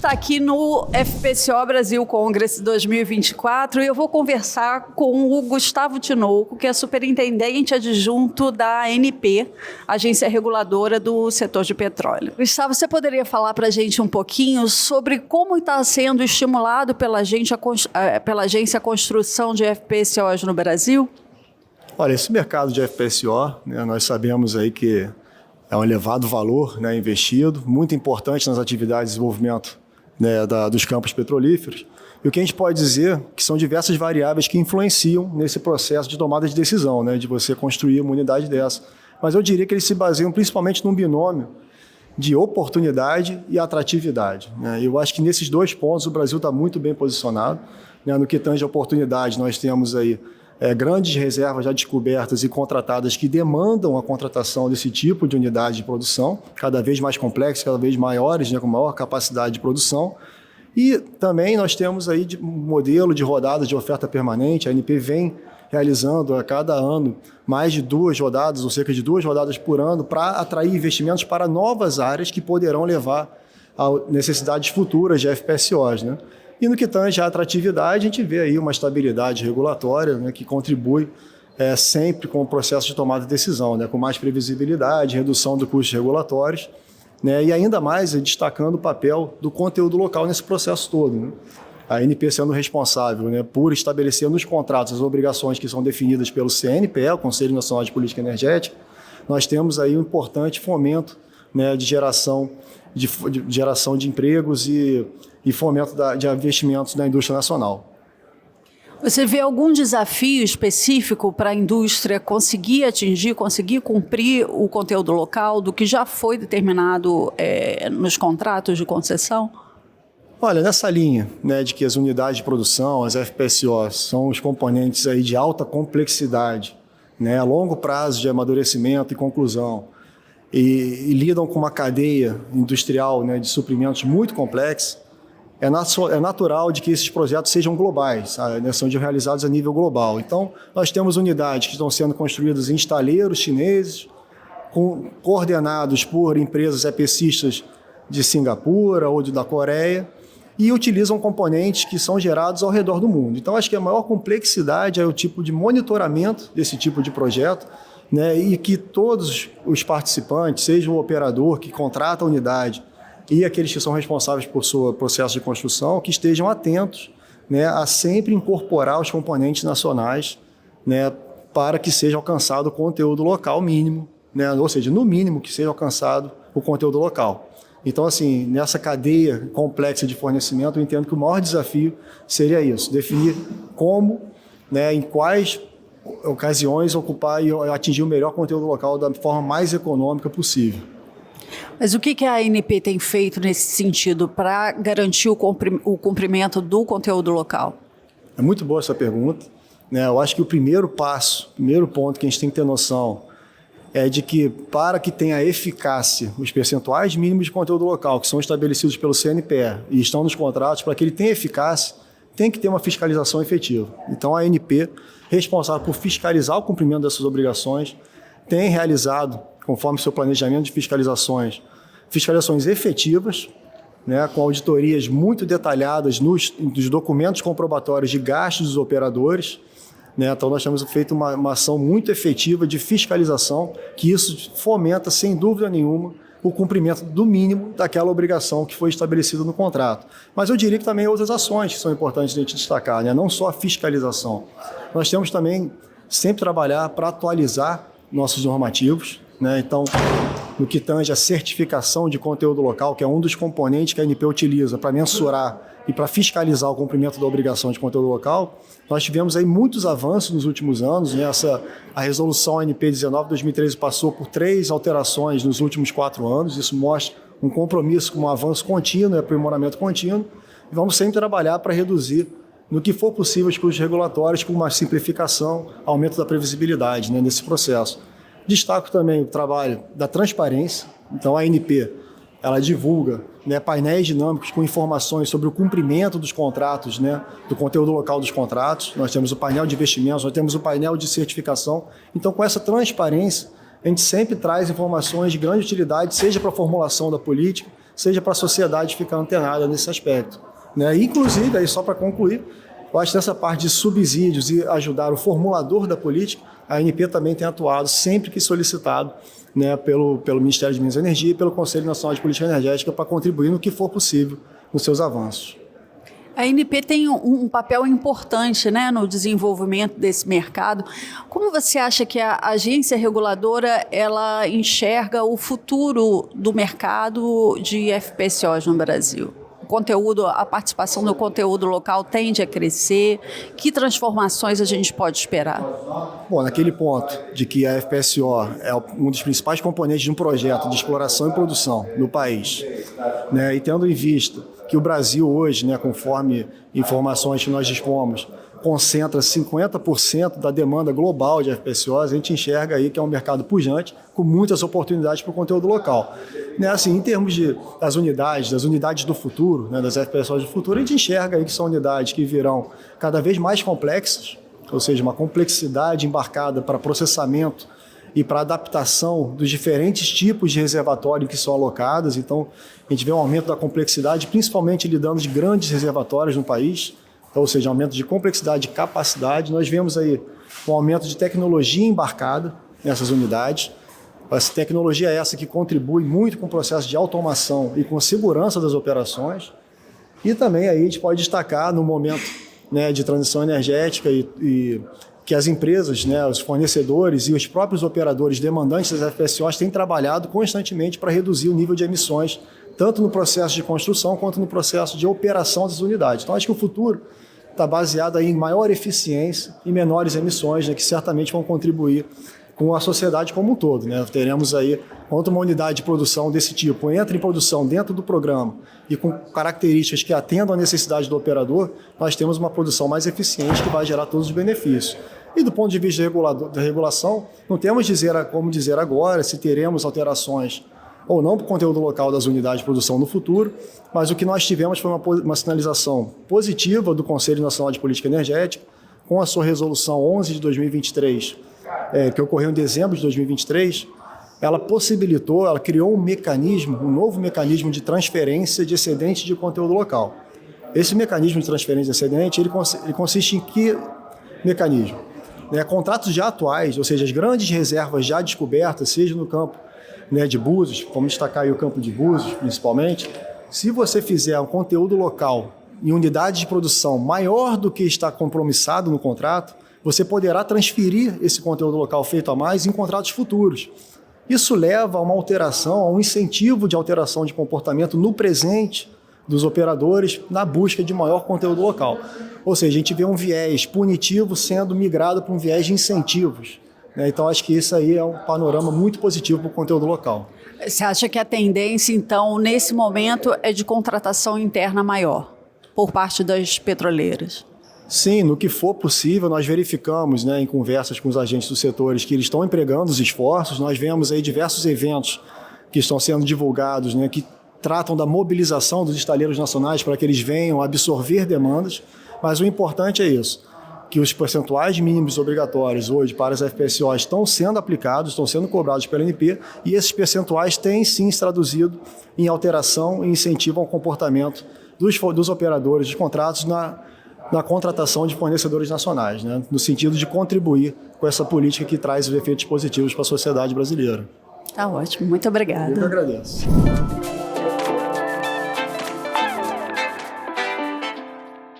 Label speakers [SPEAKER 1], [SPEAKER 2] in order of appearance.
[SPEAKER 1] está aqui no FPCO Brasil Congress 2024 e eu vou conversar com o Gustavo Tinoco, que é superintendente adjunto da ANP, Agência Reguladora do Setor de Petróleo. Gustavo, você poderia falar para a gente um pouquinho sobre como está sendo estimulado pela agência a construção de FPSOs no Brasil?
[SPEAKER 2] Olha, esse mercado de FPSO, nós sabemos aí que é um elevado valor, investido, muito importante nas atividades de desenvolvimento dos campos petrolíferos. E o que a gente pode dizer que são diversas variáveis que influenciam nesse processo de tomada de decisão, de você construir uma unidade dessa. Mas eu diria que eles se baseiam principalmente num binômio de oportunidade e atratividade. Eu acho que nesses dois pontos o Brasil está muito bem posicionado. No que tange a oportunidade, nós temos aí grandes reservas já descobertas e contratadas que demandam a contratação desse tipo de unidade de produção, cada vez mais complexas, cada vez maiores, com maior capacidade de produção. E também nós temos aí um modelo de rodadas de oferta permanente. A ANP vem realizando a cada ano mais de 2 rodadas, ou cerca de 2 rodadas por ano, para atrair investimentos para novas áreas que poderão levar a necessidades futuras de FPSOs. E no que tange à atratividade, a gente vê aí uma estabilidade regulatória que contribui sempre com o processo de tomada de decisão, com mais previsibilidade, redução de custos regulatórios, e ainda mais destacando o papel do conteúdo local nesse processo todo. A ANP sendo responsável por estabelecer nos contratos as obrigações que são definidas pelo CNPE, o Conselho Nacional de Política Energética. Nós temos aí um importante fomento de geração de empregos e fomento de investimentos na indústria nacional.
[SPEAKER 1] Você vê algum desafio específico para a indústria conseguir cumprir o conteúdo local do que já foi determinado nos contratos de concessão?
[SPEAKER 2] Olha, nessa linha de que as unidades de produção, as FPSOs, são os componentes aí de alta complexidade, a longo prazo de amadurecimento e conclusão, e lidam com uma cadeia industrial de suprimentos muito complexa, é natural de que esses projetos sejam globais, sejam realizados a nível global. Então, nós temos unidades que estão sendo construídas em estaleiros chineses, coordenados por empresas EPCistas de Singapura ou da Coreia, e utilizam componentes que são gerados ao redor do mundo. Então, acho que a maior complexidade é o tipo de monitoramento desse tipo de projeto, e que todos os participantes, seja o operador que contrata a unidade e aqueles que são responsáveis por seu processo de construção, que estejam atentos a sempre incorporar os componentes nacionais para que seja alcançado o conteúdo local mínimo, ou seja, no mínimo que seja alcançado o conteúdo local. Então, assim, nessa cadeia complexa de fornecimento, eu entendo que o maior desafio seria isso, definir como, em quais ocasiões ocupar e atingir o melhor conteúdo local da forma mais econômica possível.
[SPEAKER 1] Mas o que a ANP tem feito nesse sentido para garantir o cumprimento do conteúdo local?
[SPEAKER 2] É muito boa essa pergunta. Eu acho que o primeiro ponto que a gente tem que ter noção é de que, para que tenha eficácia, os percentuais mínimos de conteúdo local, que são estabelecidos pelo CNPE e estão nos contratos, para que ele tenha eficácia, tem que ter uma fiscalização efetiva. Então, a ANP, responsável por fiscalizar o cumprimento dessas obrigações, tem realizado, conforme seu planejamento de fiscalizações efetivas, com auditorias muito detalhadas nos documentos comprobatórios de gastos dos operadores. Então, nós temos feito uma ação muito efetiva de fiscalização, que isso fomenta, sem dúvida nenhuma, o cumprimento do mínimo daquela obrigação que foi estabelecida no contrato. Mas eu diria que também outras ações que são importantes de a gente destacar, não só a fiscalização. Nós temos também sempre trabalhar para atualizar nossos normativos, Então, no que tange a certificação de conteúdo local, que é um dos componentes que a ANP utiliza para mensurar e para fiscalizar o cumprimento da obrigação de conteúdo local, nós tivemos aí muitos avanços nos últimos anos. A resolução ANP 19/2013 passou por 3 alterações nos últimos 4 anos. Isso mostra um compromisso com um avanço contínuo e aprimoramento contínuo. E vamos sempre trabalhar para reduzir, no que for possível, os custos regulatórios, com uma simplificação, aumento da previsibilidade nesse processo. Destaco também o trabalho da transparência. Então, a ANP ela divulga painéis dinâmicos com informações sobre o cumprimento dos contratos, do conteúdo local dos contratos. Nós temos o painel de investimentos, nós temos o painel de certificação. Então, com essa transparência, a gente sempre traz informações de grande utilidade, seja para a formulação da política, seja para a sociedade ficar antenada nesse aspecto, né? Inclusive, aí só para concluir, eu acho que nessa parte de subsídios e ajudar o formulador da política, a ANP também tem atuado sempre que solicitado, né, pelo Ministério de Minas e Energia e pelo Conselho Nacional de Política Energética para contribuir no que for possível nos seus avanços.
[SPEAKER 1] A ANP tem um papel importante, né, no desenvolvimento desse mercado. Como você acha que a agência reguladora ela enxerga o futuro do mercado de FPSOs no Brasil? A participação do conteúdo local tende a crescer? Que transformações a gente pode esperar?
[SPEAKER 2] Bom, naquele ponto de que a FPSO é um dos principais componentes de um projeto de exploração e produção no país, né, e tendo em vista que o Brasil hoje, né, conforme informações que nós dispomos, concentra 50% da demanda global de FPSOs, a gente enxerga aí que é um mercado pujante, com muitas oportunidades para o conteúdo local. Né, assim, em termos das unidades do futuro, né, das FPSOs do futuro, a gente enxerga aí que são unidades que virão cada vez mais complexas, ou seja, uma complexidade embarcada para processamento e para adaptação dos diferentes tipos de reservatório que são alocados. Então, a gente vê um aumento da complexidade, principalmente lidando de grandes reservatórios no país, ou seja, aumento de complexidade e capacidade. Nós vemos aí um aumento de tecnologia embarcada nessas unidades. Essa tecnologia é essa que contribui muito com o processo de automação e com a segurança das operações. E também aí a gente pode destacar no momento, né, de transição energética e que as empresas, né, os fornecedores e os próprios operadores demandantes das FPSOs têm trabalhado constantemente para reduzir o nível de emissões, tanto no processo de construção quanto no processo de operação das unidades. Então, acho que o futuro está baseado aí em maior eficiência e menores emissões, né, que certamente vão contribuir com a sociedade como um todo, né? Teremos aí, quando uma unidade de produção desse tipo entra em produção dentro do programa e com características que atendam à necessidade do operador, nós temos uma produção mais eficiente que vai gerar todos os benefícios. E do ponto de vista da regulação, não temos como dizer agora se teremos alterações ou não para o conteúdo local das unidades de produção no futuro, mas o que nós tivemos foi uma sinalização positiva do Conselho Nacional de Política Energética, com a sua resolução 11 de 2023, que ocorreu em dezembro de 2023, ela criou um novo mecanismo de transferência de excedente de conteúdo local. Esse mecanismo de transferência de excedente, ele consiste em que mecanismo? Contratos já atuais, ou seja, as grandes reservas já descobertas, seja no campo, né, de Búzios, vamos destacar aí o campo de Búzios principalmente, se você fizer um conteúdo local em unidade de produção maior do que está compromissado no contrato, você poderá transferir esse conteúdo local feito a mais em contratos futuros. Isso leva a uma alteração, a um incentivo de alteração de comportamento no presente dos operadores na busca de maior conteúdo local. Ou seja, a gente vê um viés punitivo sendo migrado para um viés de incentivos, né? Então, acho que isso aí é um panorama muito positivo para o conteúdo local.
[SPEAKER 1] Você acha que a tendência, então, nesse momento, é de contratação interna maior por parte das petroleiras?
[SPEAKER 2] Sim, no que for possível, nós verificamos, né, em conversas com os agentes dos setores que eles estão empregando os esforços. Nós vemos aí diversos eventos que estão sendo divulgados, né, que tratam da mobilização dos estaleiros nacionais para que eles venham absorver demandas, mas o importante é isso, que os percentuais mínimos obrigatórios hoje para as FPSOs estão sendo aplicados, estão sendo cobrados pela ANP, e esses percentuais têm sim se traduzido em alteração e incentivo ao comportamento dos operadores de contratos na contratação de fornecedores nacionais, né, no sentido de contribuir com essa política que traz os efeitos positivos para a sociedade brasileira.
[SPEAKER 1] Tá ótimo, muito obrigada.
[SPEAKER 2] Eu que agradeço.